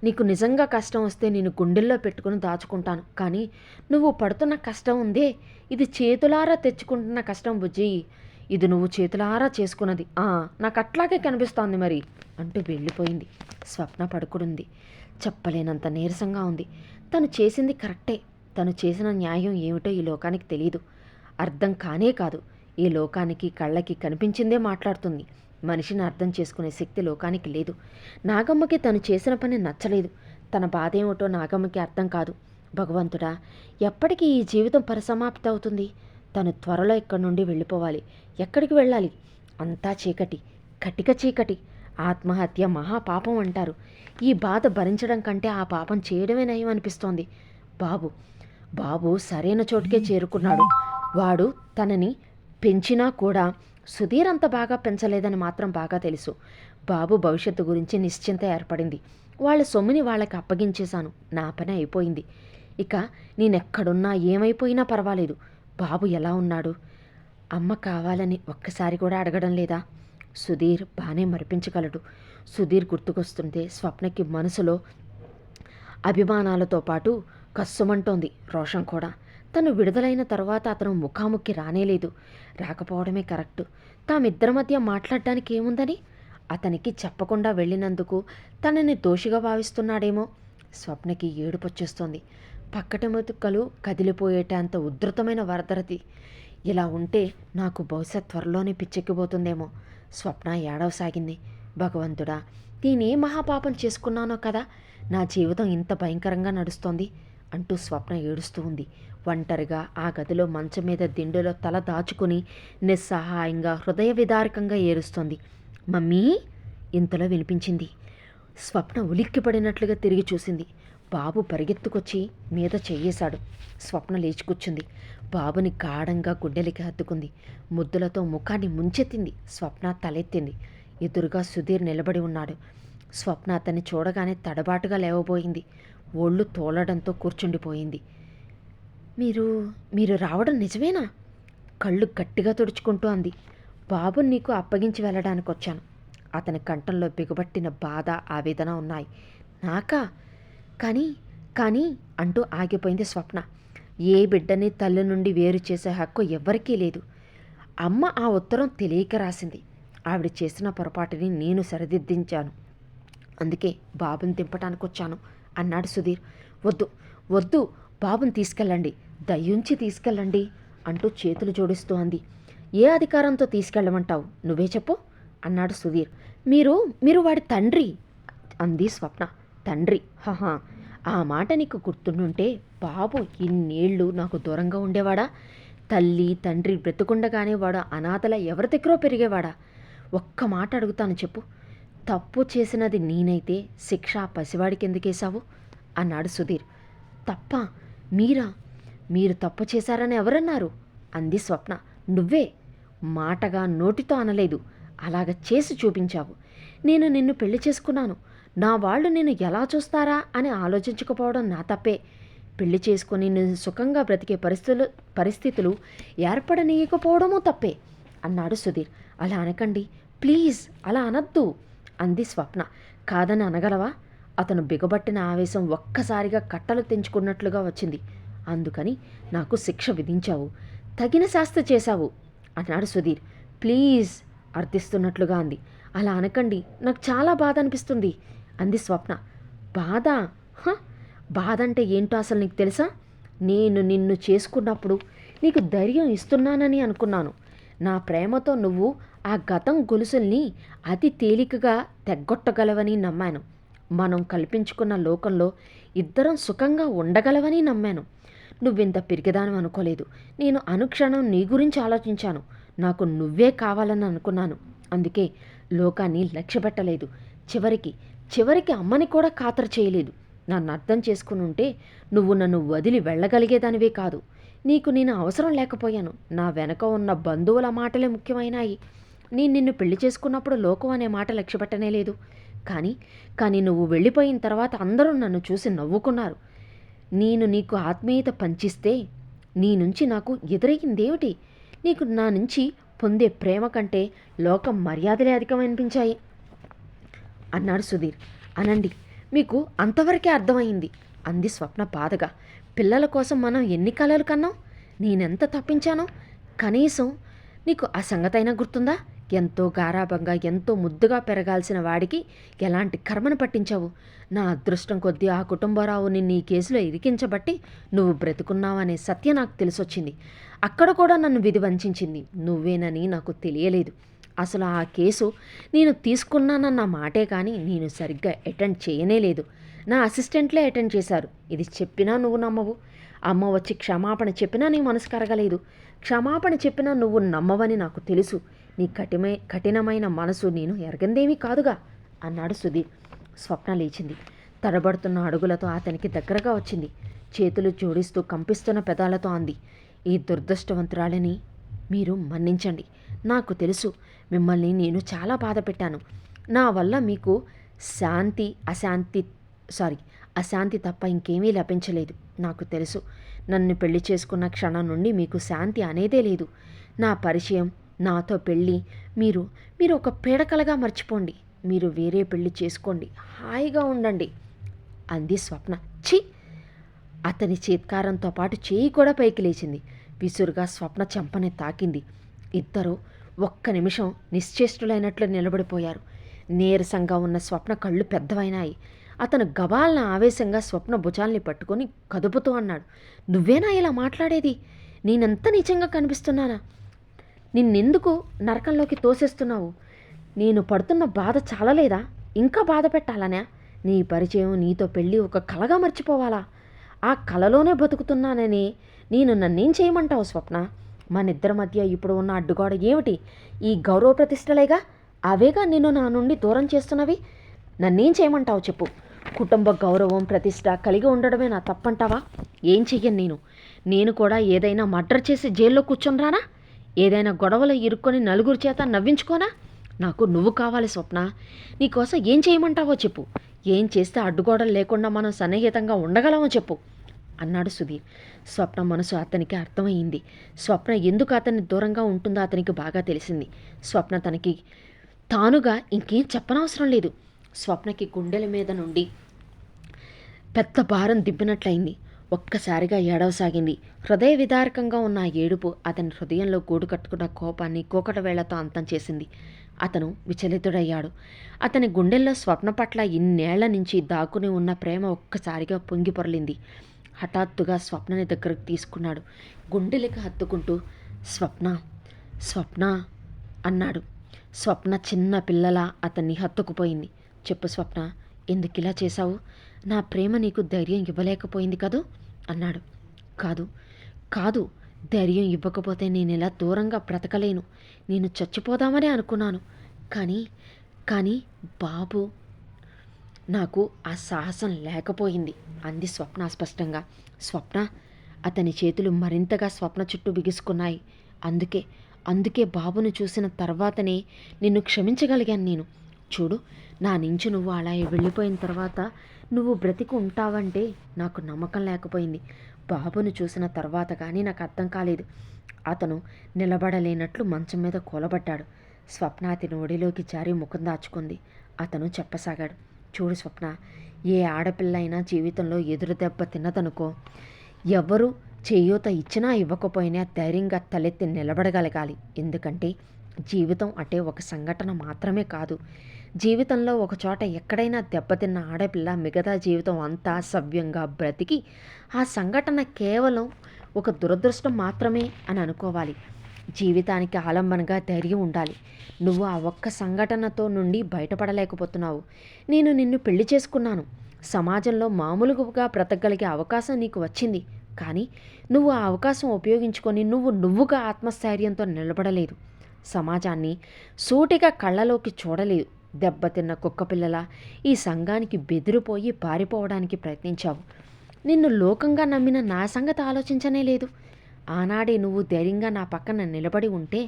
నీకు నిజంగా కష్టం వస్తే నేను గుండెల్లో పెట్టుకుని దాచుకుంటాను, కానీ నువ్వు పడుతున్న కష్టం ఉందే, ఇది చేతులారా తెచ్చుకుంటున్న కష్టం బుజ్జి. ఇది నువ్వు చేతులారా చేసుకున్నది. నాకు అట్లాగే కనిపిస్తోంది మరి అంటూ వెళ్ళిపోయింది. స్వప్న పడుకుడుంది. చెప్పలేనంత నీరసంగా ఉంది. తను చేసింది కరెక్టే. తను చేసిన న్యాయం ఏమిటో ఈ లోకానికి తెలియదు. అర్థం కానే కాదు. ఈ లోకానికి కళ్ళకి కనిపించిందే మాట్లాడుతుంది. మనిషిని అర్థం చేసుకునే శక్తి లోకానికి లేదు. నాగమ్మకి తను చేసిన పని నచ్చలేదు. తన బాధ ఏమిటో నాగమ్మకి అర్థం కాదు. భగవంతుడా, ఎప్పటికీ ఈ జీవితం పరిసమాప్తి అవుతుంది? తను త్వరలో ఇక్కడి నుండి వెళ్ళిపోవాలి. ఎక్కడికి వెళ్ళాలి? అంతా చీకటి, కటిక చీకటి. ఆత్మహత్య మహాపాపం అంటారు. ఈ బాధ భరించడం కంటే ఆ పాపం చేయడమే నయం అనిపిస్తోంది. బాబు సరైన చోటుకే చేరుకున్నాడు. వాడు తనని పెంచినా కూడా సుధీర్ అంత బాగా పెంచలేదని మాత్రం బాగా తెలుసు. బాబు భవిష్యత్తు గురించి నిశ్చింత ఏర్పడింది. వాళ్ళ సొమ్ముని వాళ్ళకి అప్పగించేశాను. నా పని అయిపోయింది. ఇక నేనెక్కడున్నా ఏమైపోయినా పర్వాలేదు. బాబు ఎలా ఉన్నాడు? అమ్మ కావాలని ఒక్కసారి కూడా అడగడం లేదా? సుధీర్ బాగానే మరిపించగలడు. సుధీర్ గుర్తుకొస్తుంటే స్వప్నకి మనసులో అభిమానాలతో పాటు కస్సుమంటోంది రోషం కూడా. తను విడుదలైన తర్వాత అతను ముఖాముఖి రానేలేదు. రాకపోవడమే కరెక్టు. తామిద్దరి మధ్య మాట్లాడడానికి ఏముందని? అతనికి చెప్పకుండా వెళ్ళినందుకు తనని దోషిగా భావిస్తున్నాడేమో. స్వప్నకి ఏడుపొచ్చేస్తోంది. పక్కటి మెతుకలు కదిలిపోయేటంత ఉధృతమైన వరదరతి. ఇలా ఉంటే నాకు బహుశా త్వరలోనే పిచ్చెక్కిపోతుందేమో. స్వప్న ఏడవసాగింది. భగవంతుడా, నేనే మహాపాపం చేసుకున్నానో కదా నా జీవితం ఇంత భయంకరంగా నడుస్తోంది అంటూ స్వప్న ఏడుస్తూ ఉంది. ఒంటరిగా ఆ గదిలో మంచం మీద దిండులో తల దాచుకుని నిస్సహాయంగా హృదయ విదారకంగా ఏడుస్తోంది. మమ్మీ ఇంతలో వినిపించింది. స్వప్న ఉలిక్కిపడినట్లుగా తిరిగి చూసింది. బాబు పరిగెత్తుకొచ్చి మీద చెయ్యేశాడు. స్వప్న లేచి కూర్చుంది. బాబుని గాఢంగా గుండెలకి హత్తుకుంది. ముద్దులతో ముఖాన్ని ముంచెత్తింది. స్వప్న తలెత్తింది. ఎదురుగా సుధీర్ నిలబడి ఉన్నాడు. స్వప్న అతన్ని చూడగానే తడబాటుగా లేవబోయింది. ఒళ్ళు తోలడంతో కూర్చుండిపోయింది. మీరు మీరు రావడం నిజమేనా? కళ్ళు గట్టిగా తుడుచుకుంటూ అంది. బాబుని నీకు అప్పగించి వెళ్ళడానికి వచ్చాను. అతని కంఠంలో బిగబట్టిన బాధ, ఆవేదన ఉన్నాయి. నాకా? కానీ కానీ అంటూ ఆగిపోయింది స్వప్న. ఏ బిడ్డని తల్లి నుండి వేరు చేసే హక్కు ఎవ్వరికీ లేదు. అమ్మ ఆ ఉత్తరం తెలియక రాసింది. ఆవిడ చేసిన పొరపాటుని నేను సరిదిద్దించాను. అందుకే బాబుని దింపటానికి వచ్చాను అన్నాడు సుధీర్. వద్దు వద్దు, బాబుని తీసుకెళ్ళండి, దయ్యుంచి తీసుకెళ్ళండి అంటూ చేతులు జోడిస్తూ అంది. ఏ అధికారంతో తీసుకెళ్ళమంటావు? నువ్వే చెప్పు అన్నాడు సుధీర్. మీరు వాడి తండ్రి అంది స్వప్న. తండ్రి? హహా, ఆ మాట నీకు గుర్తుండుంటే బాబు ఇన్నేళ్ళు నాకు దూరంగా ఉండేవాడా? తల్లి తండ్రి బ్రతుకుండగానే వాడు అనాథల ఎవరి దగ్గరో పెరిగేవాడా? ఒక్క మాట అడుగుతాను చెప్పు. తప్పు చేసినది నేనైతే శిక్ష పసివాడికి ఎందుకేశావు అన్నాడు సుధీర్. తప్ప? మీరా? మీరు తప్పు చేశారని ఎవరన్నారు అంది స్వప్న. నువ్వే. మాటగా నోటితో అనలేదు, అలాగ చేసి చూపించావు. నేను నిన్ను పెళ్లి చేసుకున్నాను. నా వాళ్ళు నిన్ను ఎలా చూస్తారా అని ఆలోచించకపోవడం నా తప్పే. పెళ్లి చేసుకుని నేను సుఖంగా బ్రతికే పరిస్థితులు ఏర్పడనీయకపోవడమూ తప్పే అన్నాడు సుధీర్. అలా అనకండి ప్లీజ్, అలా అనద్దు అంది స్వప్న. కాదని అనగలవా? అతను బిగబట్టిన ఆవేశం ఒక్కసారిగా కట్టలు తెంచుకున్నట్లుగా వచ్చింది. అందుకని నాకు శిక్ష విధించావు, తగిన శాస్తి చేశావు అన్నాడు సుధీర్. ప్లీజ్ అర్థిస్తున్నట్లుగా అంది. అలా అనకండి, నాకు చాలా బాధ అనిపిస్తుంది అంది స్వప్న. బాధ? బాధ అంటే ఏంటో అసలు నీకు తెలుసా? నేను నిన్ను చేసుకున్నప్పుడు నీకు ధైర్యం ఇస్తున్నానని అనుకున్నాను. నా ప్రేమతో నువ్వు ఆ గతం గొలుసుల్ని అతి తేలికగా తెగ్గొట్టగలవని నమ్మాను. మనం కల్పించుకున్న లోకంలో ఇద్దరం సుఖంగా ఉండగలవని నమ్మాను. నువ్వింత పిరికిదాను అనుకోలేదు. నేను అనుక్షణం నీ గురించి ఆలోచించాను. నాకు నువ్వే కావాలని అనుకున్నాను. అందుకే లోకాన్ని లక్ష్యపెట్టలేదు. చివరికి అమ్మని కూడా ఖాతరు చేయలేదు. నన్ను అర్థం చేసుకుని ఉంటే నువ్వు నన్ను వదిలి వెళ్ళగలిగేదానివే కాదు. నీకు నేను అవసరం లేకపోయాను. నా వెనక ఉన్న బంధువుల మాటలే ముఖ్యమైనాయి. నేను నిన్ను పెళ్లి చేసుకున్నప్పుడు లోకం అనే మాట లక్ష్యపెట్టనే లేదు. కానీ నువ్వు వెళ్ళిపోయిన తర్వాత అందరూ నన్ను చూసి నవ్వుకున్నారు. నేను నీకు ఆత్మీయత పంచిస్తే నీ నుంచి నాకు ఎదురయ్యిందేమిటి? నీకు నా నుంచి పొందే ప్రేమ కంటే లోకం మర్యాదలే అధికమనిపించాయి అన్నాడు సుధీర్. అనండి, మీకు అంతవరకే అర్థమైంది అంది స్వప్న బాధగా. పిల్లల కోసం మనం ఎన్ని కలలు కన్నాం? నేనెంత తప్పించానో కనీసం నీకు ఆ సంగతైనా గుర్తుందా? ఎంతో గారాబంగా ఎంతో ముద్దుగా పెరగాల్సిన వాడికి ఎలాంటి కర్మను పట్టించావు. నా అదృష్టం కొద్దీ ఆ కుటుంబరావుని నీ కేసులో ఇరికించబట్టి నువ్వు బ్రతుకున్నావనే సత్యం నాకు తెలిసొచ్చింది. అక్కడ కూడా నన్ను విధి వంచింది నువ్వేనని నాకు తెలియలేదు. అసలు ఆ కేసు నేను తీసుకున్నానన్న మాటే కానీ నేను సరిగ్గా అటెండ్ చేయనే లేదు. నా అసిస్టెంట్లే అటెండ్ చేశారు. ఇది చెప్పినా నువ్వు నమ్మవు. అమ్మ వచ్చి క్షమాపణ చెప్పినా నీ మనసు కరగలేదు. క్షమాపణ చెప్పినా నువ్వు నమ్మవని నాకు తెలుసు. నీ కఠినమైన మనసు నేను ఎరగందేమీ కాదుగా అన్నాడు సుధీర్. స్వప్న లేచింది. తడబడుతున్న అడుగులతో అతనికి దగ్గరగా వచ్చింది. చేతులు జోడిస్తూ కంపిస్తున్న పెదాలతో అంది. ఈ దురదృష్టవంతురాలని మీరు మన్నించండి. నాకు తెలుసు మిమ్మల్ని నేను చాలా బాధ పెట్టాను. నా వల్ల మీకు అశాంతి తప్ప ఇంకేమీ లభించలేదు. నాకు తెలుసు. నన్ను పెళ్లి చేసుకున్న క్షణం నుండి మీకు శాంతి అనేదే లేదు. నా పరిచయం, నాతో పెళ్ళి మీరు ఒక పీడకలగా మర్చిపోండి. మీరు వేరే పెళ్లి చేసుకోండి, హాయిగా ఉండండి అంది స్వప్న. ఛీ! అతని చీత్కారంతో పాటు చేయి కూడా పైకి లేచింది. విసురుగా స్వప్న చెంపని తాకింది. ఇద్దరూ ఒక్క నిమిషం నిశ్చేష్టులైనట్లు నిలబడిపోయారు. నీరసంగా ఉన్న స్వప్న కళ్ళు పెద్దవైనాయి. అతను గబాలన ఆవేశంగా స్వప్న భుజాల్ని పట్టుకొని కదుపుతూ అన్నాడు. నువ్వేనా ఇలా మాట్లాడేది? నేనెంత నిజంగా కనిపిస్తున్నానా? నిన్నెందుకు నరకంలోకి తోసేస్తున్నావు? నేను పడుతున్న బాధ చాలలేదా? ఇంకా బాధ పెట్టాలనా? నీ పరిచయం, నీతో పెళ్ళి ఒక కలగా మర్చిపోవాలా? ఆ కలలోనే బతుకుతున్నానని నన్నేం చేయమంటావు స్వప్న? మనిద్దరి మధ్య ఇప్పుడు ఉన్న అడ్డుగోడ ఏమిటి? ఈ గౌరవ ప్రతిష్టలేగా, అవేగా నిన్ను నా నుండి దూరం చేస్తున్నవి. నన్నేం చేయమంటావు చెప్పు? కుటుంబ గౌరవం ప్రతిష్ట కలిగి ఉండడమే నా తప్పంటావా? ఏం చెయ్యను నేను కూడా ఏదైనా మర్డర్ చేసి జైల్లో కూర్చొని రానా? ఏదైనా గొడవలో ఇరుక్కొని నలుగురి చేత నవ్వించుకోనా? నాకు నువ్వు కావాలి స్వప్న. నీకోసం ఏం చేయమంటావో చెప్పు. ఏం చేస్తే అడ్డుగోడలు లేకుండా మనం సన్నిహితంగా ఉండగలమో చెప్పు అన్నాడు సుధీర్. స్వప్న మనసు అతనికి అర్థమయ్యింది. స్వప్న ఎందుకు అతన్ని దూరంగా ఉంటుందో అతనికి బాగా తెలిసింది. స్వప్న తనకి తానుగా ఇంకేం చెప్పనవసరం లేదు. స్వప్నకి గుండెల మీద నుండి పెద్ద భారం దింపినట్లయింది. ఒక్కసారిగా ఏడవసాగింది. హృదయ విదారకంగా ఉన్న ఆ ఏడుపు అతని హృదయంలో గూడు కట్టుకున్న కోపాన్ని కూకట వేళ్లతో అంతం చేసింది. అతను విచలితుడయ్యాడు. అతని గుండెల్లో స్వప్న పట్ల ఇన్నేళ్ల నుంచి దాక్కుని ఉన్న ప్రేమ ఒక్కసారిగా పొంగి పొరలింది. హఠాత్తుగా స్వప్నని దగ్గరకు తీసుకున్నాడు. గుండెలకు హత్తుకుంటూ స్వప్న స్వప్న అన్నాడు. స్వప్న చిన్న పిల్లలా అతన్ని హత్తుకుపోయింది. చెప్పు స్వప్న, ఎందుకిలా చేశావు? నా ప్రేమ నీకు ధైర్యం ఇవ్వలేకపోయింది కదూ అన్నాడు. కాదు కాదు, ధైర్యం ఇవ్వకపోతే నేను ఇలా దూరంగా బ్రతకలేను. నేను చచ్చిపోదామని అనుకున్నాను. కానీ బాబు, నాకు ఆ సాహసం లేకపోయింది అంది స్వప్న స్పష్టంగా. స్వప్న, అతని చేతులు మరింతగా స్వప్న చుట్టూ బిగుసుకున్నాయి. అందుకే బాబును చూసిన తర్వాతనే నిన్ను క్షమించగలిగాను నేను. చూడు, నా నుంచి నువ్వు అలా వెళ్ళిపోయిన తర్వాత నువ్వు బ్రతికి ఉంటావంటే నాకు నమ్మకం లేకపోయింది. బాబును చూసిన తర్వాత కానీ నాకు అర్థం కాలేదు. అతను నిలబడలేనట్లు మంచం మీద కూలబడ్డాడు. స్వప్న అతని ఒడిలోకి జారి ముఖం దాచుకుంది. అతను చెప్పసాగాడు. చూడు స్వప్న, ఏ ఆడపిల్ల అయినా జీవితంలో ఎదురు దెబ్బ తిన్నదనుకో, ఎవరు చేయూత ఇచ్చినా ఇవ్వకపోయినా ధైర్యంగా తలెత్తి నిలబడగలగాలి. ఎందుకంటే జీవితం అంటే ఒక సంఘటన మాత్రమే కాదు. జీవితంలో ఒక చోట ఎక్కడైనా దెబ్బతిన్న ఆడపిల్ల మిగతా జీవితం అంతా సవ్యంగా బ్రతికి ఆ సంఘటన కేవలం ఒక దురదృష్టం మాత్రమే అని అనుకోవాలి. జీవితానికి ఆలంబనగా ధైర్యం ఉండాలి. నువ్వు ఆ ఒక్క సంఘటనతో నుండి బయటపడలేకపోతున్నావు. నేను నిన్ను పెళ్లి చేసుకున్నాను. సమాజంలో మామూలుగా బ్రతకగలిగే అవకాశం నీకు వచ్చింది. కానీ నువ్వు ఆ అవకాశం ఉపయోగించుకొని నువ్వుగా ఆత్మస్థైర్యంతో నిలబడలేదు. సమాజాన్ని సూటిగా కళ్ళలోకి చూడలేదు. దెబ్బతిన్న కుక్కపిల్లల ఈ సంఘానికి బెదిరిపోయి పారిపోవడానికి ప్రయత్నించావు. నిన్ను లోకంగా నమ్మిన నా సంగతి ఆలోచించనే లేదు. ఆనాడే నువ్వు ధైర్యంగా నా పక్కన నిలబడి ఉంటే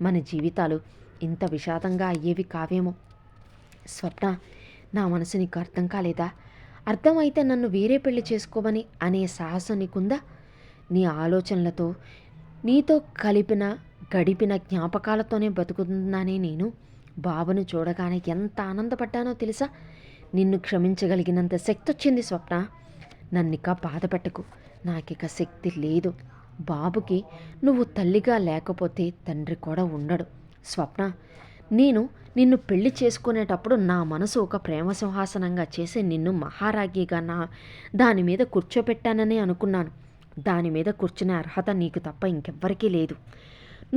మన జీవితాలు ఇంత విషాదంగా అయ్యేవి కావేమో. స్వప్న, నా మనసు నీకు అర్థం కాలేదా? అర్థమైతే నన్ను వేరే పెళ్లి చేసుకోమని అనే సాహసం నీకుందా? నీ ఆలోచనలతో, నీతో గడిపిన జ్ఞాపకాలతోనే బతుకుతున్నానే నేను. బాబును చూడగానే ఎంత ఆనందపడ్డానో తెలుసా? నిన్ను క్షమించగలిగినంత శక్తి వచ్చింది స్వప్న. నన్నిక బాధ పెట్టకు. నాకిక శక్తి లేదు. బాబుకి నువ్వు తల్లిగా లేకపోతే తండ్రి కూడా ఉండడు. స్వప్న, నేను నిన్ను పెళ్లి చేసుకునేటప్పుడు నా మనసు ఒక ప్రేమ సింహాసనంగా చేసి నిన్ను మహారాజ్ఞిగా దాని మీద కూర్చోపెట్టానని అనుకున్నాను. దాని మీద కూర్చునే అర్హత నీకు తప్ప ఇంకెవ్వరికీ లేదు.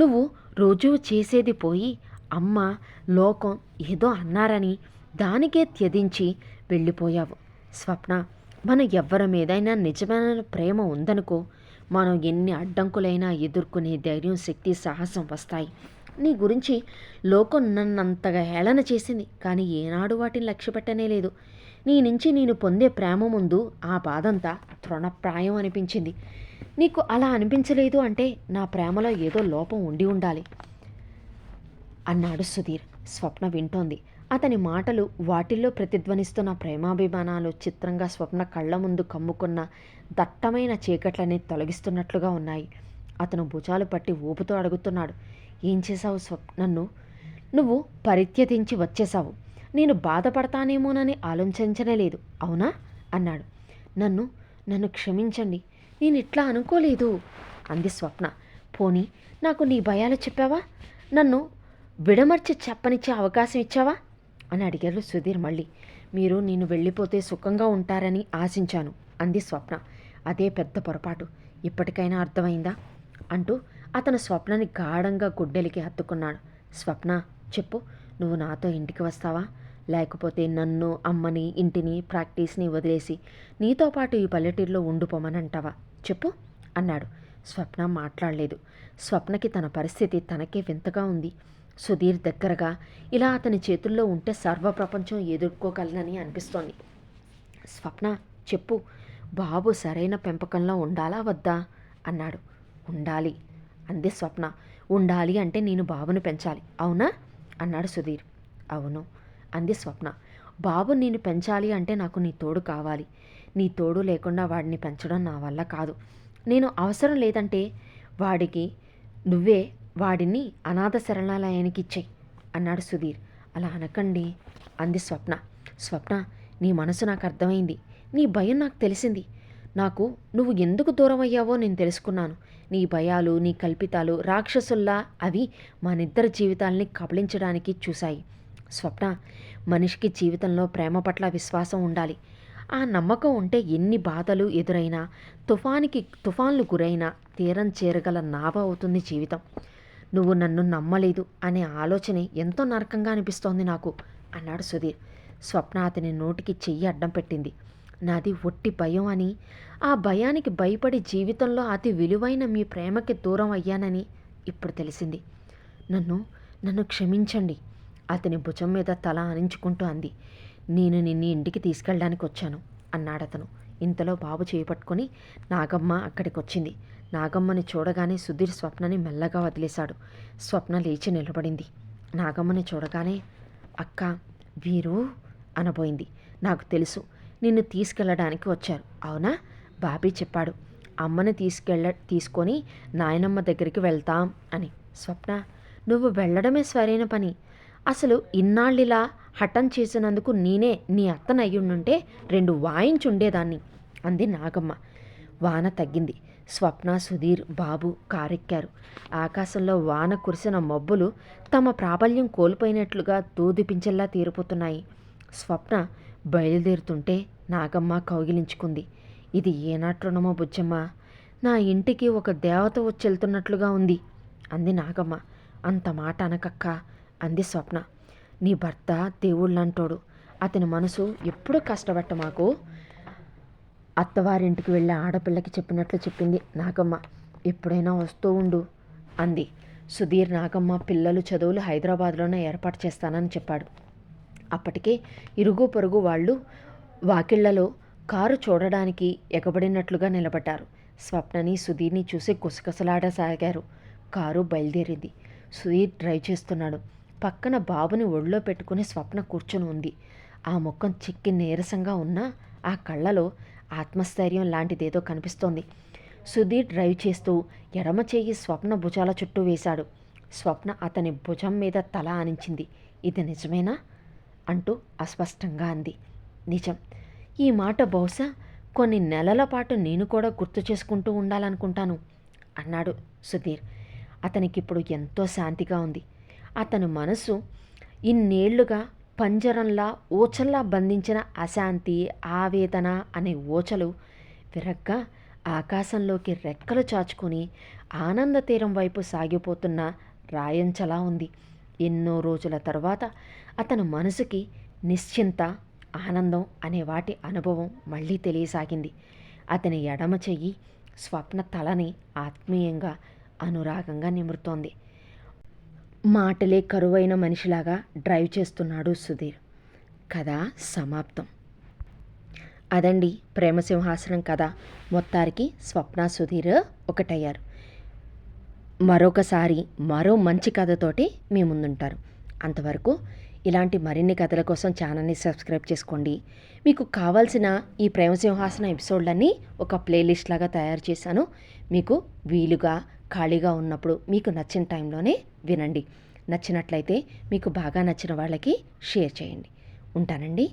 నువ్వు రోజూ చేసేది పోయి అమ్మ, లోకం ఏదో అన్నారని దానికే త్యజించి వెళ్ళిపోయావు. స్వప్న, మనం ఎవ్వరి మీదైనా నిజమైన ప్రేమ ఉందనుకో, మనం ఎన్ని అడ్డంకులైనా ఎదుర్కొనే ధైర్యం, శక్తి, సాహసం వస్తాయి. నీ గురించి లోకం నన్నంతగా హేళన చేసింది, కానీ ఏనాడు వాటిని లక్ష్యపెట్టనే లేదు. నీ నుంచి నేను పొందే ప్రేమ ముందు ఆ బాధంతా తృణప్రాయం అనిపించింది. నీకు అలా అనిపించలేదు అంటే నా ప్రేమలో ఏదో లోపం ఉండి ఉండాలి అన్నాడు సుధీర్. స్వప్న వింటోంది. అతని మాటలు, వాటిల్లో ప్రతిధ్వనిస్తున్న ప్రేమాభిమానాలు చిత్రంగా స్వప్న కళ్ళ ముందు కమ్ముకున్న దట్టమైన చీకట్లని తొలగిస్తున్నట్లుగా ఉన్నాయి. అతను భుజాలు పట్టి ఊపుతూ అడుగుతున్నాడు. ఏం చేశావు నన్ను? నువ్వు పరిత్యజించి వచ్చేశావు. నేను బాధపడతానేమోనని ఆలోచించనే లేదు, అవునా అన్నాడు. నన్ను క్షమించండి, నేను ఇట్లా అనుకోలేదు అంది స్వప్న. పోనీ నాకు నీ భయాలు చెప్పావా? నన్ను విడమర్చి చెప్పనిచ్చే అవకాశం ఇచ్చావా అని అడిగారు సుధీర్ మళ్ళీ. మీరు నేను వెళ్ళిపోతే సుఖంగా ఉంటారని ఆశించాను అంది స్వప్న. అదే పెద్ద పొరపాటు. ఇప్పటికైనా అర్థమైందా అంటూ అతను స్వప్నని గాఢంగా గుడ్డెలికి హత్తుకున్నాడు. స్వప్న, చెప్పు, నువ్వు నాతో ఇంటికి వస్తావా? లేకపోతే నన్ను, అమ్మని, ఇంటిని, ప్రాక్టీస్ని వదిలేసి నీతో పాటు ఈ పల్లెటూరులో ఉండిపోమని అంటావా? చెప్పు అన్నాడు. స్వప్న మాట్లాడలేదు. స్వప్నకి తన పరిస్థితి తనకే వింతగా ఉంది. సుధీర్ దగ్గరగా ఇలా అతని చేతుల్లో ఉంటే సర్వప్రపంచం ఎదుర్కోగలనని అనిపిస్తోంది. స్వప్న, చెప్పు, బాబు సరైన పెంపకంలో ఉండాలా వద్దా అన్నాడు. ఉండాలి అంది స్వప్న. ఉండాలి అంటే నేను బాబును పెంచాలి, అవునా అన్నాడు సుధీర్. అవును అంది స్వప్న. బాబు నేను పెంచాలి అంటే నాకు నీ తోడు కావాలి. నీ తోడు లేకుండా వాడిని పెంచడం నా వల్ల కాదు. నేను అవసరం లేదంటే వాడికి నువ్వే వాడిని అనాథ శరణాలయానికి ఇచ్చేయి అన్నాడు సుధీర్. అలా అనకండి అంది స్వప్న. స్వప్న, నీ మనసు నాకు అర్థమైంది, నీ భయం నాకు తెలిసింది. నాకు నువ్వు ఎందుకు దూరం అయ్యావో నేను తెలుసుకున్నాను. నీ భయాలు, నీ కల్పితాలు రాక్షసుల్లా అవి మనిద్దరి జీవితాల్ని కబళించడానికి చూశాయి. స్వప్న, మనిషికి జీవితంలో ప్రేమ పట్ల విశ్వాసం ఉండాలి. ఆ నమ్మకం ఉంటే ఎన్ని బాధలు ఎదురైనా, తుఫాన్లు గురైనా తీరం చేరగల నావ అవుతుంది జీవితం. నువ్వు నన్ను నమ్మలేదు అనే ఆలోచనే ఎంతో నరకంగా అనిపిస్తోంది నాకు అన్నాడు సుధీర్. స్వప్న అతని నోటికి చెయ్యి అడ్డం పెట్టింది. నాది ఒట్టి భయం అని, ఆ భయానికి భయపడి జీవితంలో అతి విలువైన మీ ప్రేమకి దూరం అయ్యానని ఇప్పుడు తెలిసింది. నన్ను క్షమించండి అతని భుజం మీద తల ఆనించుకుంటూ అంది. నేను నిన్ను ఇంటికి తీసుకెళ్ళడానికి వచ్చాను అన్నాడతను. ఇంతలో బాబు చేయి పట్టుకొని నాగమ్మ అక్కడికి వచ్చింది. నాగమ్మని చూడగానే సుధీర్ స్వప్నని మెల్లగా వదిలేశాడు. స్వప్న లేచి నిలబడింది. నాగమ్మని చూడగానే అక్క, వీరు అనబోయింది. నాకు తెలుసు, నిన్ను తీసుకెళ్ళడానికి వచ్చారు, అవునా? బాబీ చెప్పాడు అమ్మని తీసుకొని నాయనమ్మ దగ్గరికి వెళ్తాం అని. స్వప్న, నువ్వు వెళ్ళడమే సరైన పని. అసలు ఇన్నాళ్ళిలా హఠం చేసినందుకు నేనే నీ అత్తనయ్యుండుంటే 2 వాయించుండేదాన్ని అంది నాగమ్మ. వాన తగ్గింది. స్వప్న, సుధీర్, బాబు కారెక్కారు. ఆకాశంలో వాన కురిసిన మబ్బులు తమ ప్రాబల్యం కోల్పోయినట్లుగా దూదిపించెల్లా తీరిపోతున్నాయి. స్వప్న బయలుదేరుతుంటే నాగమ్మ కౌగిలించుకుంది. ఇది ఏనాటి రుణమో బుజ్జమ్మ, నా ఇంటికి ఒక దేవత వచ్చెళ్తున్నట్లుగా ఉంది అంది నాగమ్మ. అంత మాట అనకక్క అంది స్వప్న. నీ భర్త దేవుళ్ళంటోడు, అతని మనసు ఎప్పుడూ కష్టపట్ట మాకు. అత్తవారింటికి వెళ్ళే ఆడపిల్లకి చెప్పినట్లు చెప్పింది నాగమ్మ. ఎప్పుడైనా వస్తూ ఉండు అంది. సుధీర్ నాగమ్మ పిల్లలు చదువులు హైదరాబాద్లోనే ఏర్పాటు చేస్తానని చెప్పాడు. అప్పటికే ఇరుగు పొరుగు వాళ్ళు వాకిళ్లలో కారు చూడడానికి ఎగబడినట్లుగా నిలబడ్డారు. స్వప్నని, సుధీర్ని చూసి గుసగుసలాడసాగారు. కారు బయలుదేరింది. సుధీర్ డ్రైవ్ చేస్తున్నాడు. పక్కన బాబుని ఒళ్ళో పెట్టుకుని స్వప్న కూర్చొని ఉంది. ఆ ముఖం చిక్కి నీరసంగా ఉన్నా ఆ కళ్ళలో ఆత్మస్థైర్యం లాంటిదేదో కనిపిస్తోంది. సుధీర్ డ్రైవ్ చేస్తూ ఎడమ చెయ్యి స్వప్న భుజాల చుట్టూ వేశాడు. స్వప్న అతని భుజం మీద తల ఆనించింది. ఇది నిజమేనా అంటూ అస్పష్టంగా అంది. నిజం. ఈ మాట బహుశా కొన్ని నెలల పాటు నేను కూడా గుర్తు చేసుకుంటూ ఉండాలనుకుంటాను అన్నాడు సుధీర్. అతనికిప్పుడు ఎంతో శాంతిగా ఉంది. అతని మనసు ఇన్నేళ్లుగా పంజరంలా ఊచల్లా బంధించిన అశాంతి, ఆవేదన అనే ఊచలు విరగ్గా ఆకాశంలోకి రెక్కలు చాచుకొని ఆనంద తీరం వైపు సాగిపోతున్న రాయంచలా ఉంది. ఎన్నో రోజుల తర్వాత అతని మనసుకి నిశ్చింత, ఆనందం అనే వాటి అనుభవం మళ్ళీ తెలియసాగింది. అతని ఎడమ చెయ్యి స్వప్న తలని ఆత్మీయంగా, అనురాగంగా నిమురుతోంది. మాటలే కరువైన మనిషిలాగా డ్రైవ్ చేస్తున్నాడు సుధీర్. కథ సమాప్తం. అదండి ప్రేమ సింహాసనం కథ. మొత్తానికి స్వప్న, సుధీర్ ఒకటయ్యారు. మరొకసారి మరో మంచి కథతోటి మీ ముందుంటారు. అంతవరకు ఇలాంటి మరిన్ని కథల కోసం ఛానల్ని సబ్స్క్రైబ్ చేసుకోండి. మీకు కావాల్సిన ఈ ప్రేమ సింహాసనం ఎపిసోడ్లన్నీ ఒక ప్లేలిస్ట్ లాగా తయారు చేశాను. మీకు వీలుగా ఖాళీగా ఉన్నప్పుడు మీకు నచ్చిన టైంలోనే వినండి. నచ్చినట్లయితే మీకు బాగా నచ్చిన వాళ్ళకి షేర్ చేయండి. ఉంటానండి.